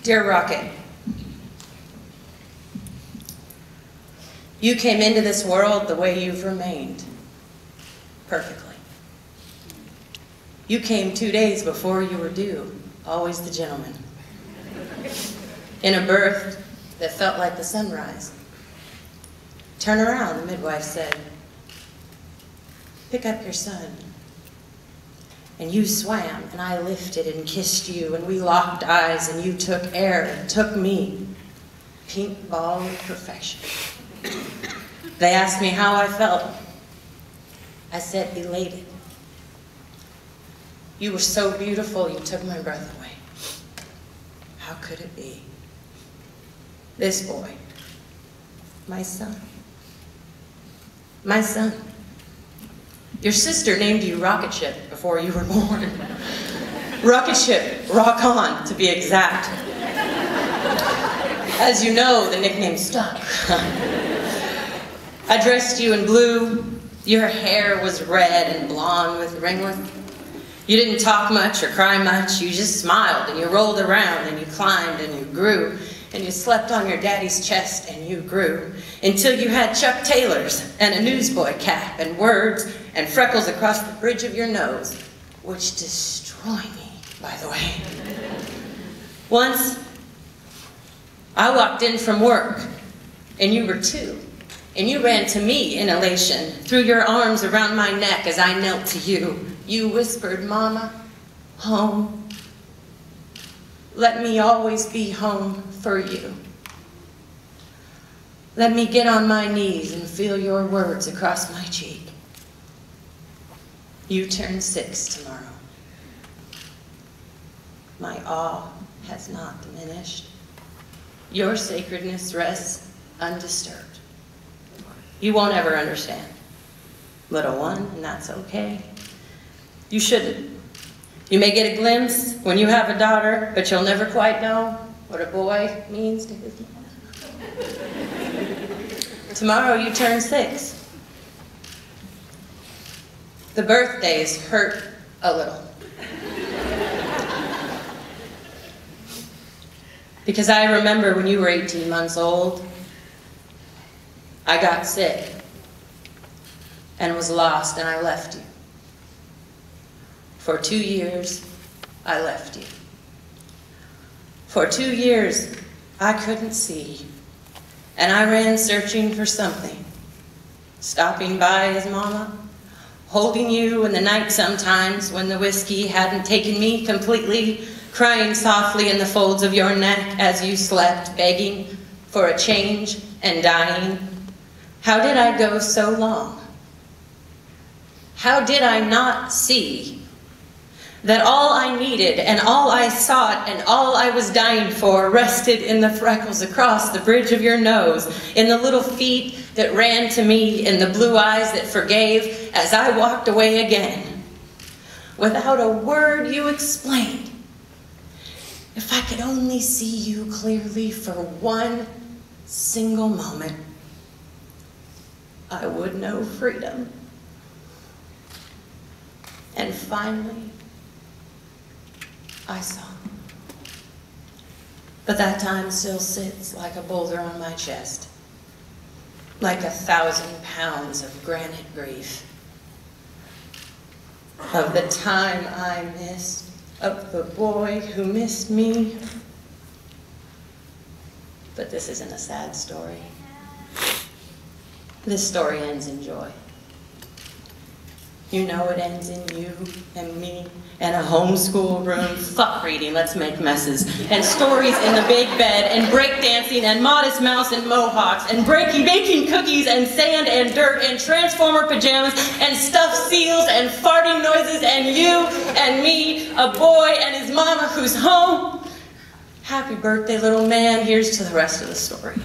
Dear Rocket, you came into this world the way you've remained, perfectly. You came 2 days before you were due, always the gentleman. In a birth that felt like the sunrise. Turn around, the midwife said. Pick up your son. And you swam, and I lifted and kissed you, and we locked eyes, and you took air and took me. Pink ball of perfection. They asked me how I felt. I said, elated. You were so beautiful, you took my breath away. How could it be? This boy, my son. My son. Your sister named you Rocket Ship before you were born. Rocket Ship, rock on, to be exact. As you know, the nickname stuck. I dressed you in blue. Your hair was red and blonde with ringlets. You didn't talk much or cry much. You just smiled and you rolled around and you climbed and you grew. And you slept on your daddy's chest and you grew until you had Chuck Taylors and a newsboy cap and words and freckles across the bridge of your nose, which destroy me, by the way. Once, I walked in from work and you were 2, and you ran to me in elation, threw your arms around my neck as I knelt to you. You whispered, Mama, home. Let me always be home for you. Let me get on my knees and feel your words across my cheek. You turn 6 tomorrow. My awe has not diminished. Your sacredness rests undisturbed. You won't ever understand, little one, and that's okay. You shouldn't. You may get a glimpse when you have a daughter, but you'll never quite know what a boy means to his mother. Tomorrow you turn 6. The birthdays hurt a little. Because I remember when you were 18 months old, I got sick and was lost and I left you. For 2 years, I left you. For 2 years, I couldn't see, and I ran searching for something, stopping by as Mama, holding you in the night sometimes when the whiskey hadn't taken me completely, crying softly in the folds of your neck as you slept, begging for a change and dying. How did I go so long? How did I not see that all I needed and all I sought and all I was dying for rested in the freckles across the bridge of your nose, in the little feet that ran to me, in the blue eyes that forgave as I walked away again. Without a word you explained. If I could only see you clearly for one single moment, I would know freedom. And finally, I saw. But that time still sits like a boulder on my chest, like 1,000 pounds of granite grief. Of the time I missed, of the boy who missed me. But this isn't a sad story. This story ends in joy. You know it ends in you and me and a homeschool room. Fuck reading, let's make messes. And stories in the big bed and breakdancing and Modest Mouse and mohawks and baking cookies and sand and dirt and transformer pajamas and stuffed seals and farting noises and you and me, a boy and his mama who's home. Happy birthday, little man. Here's to the rest of the story.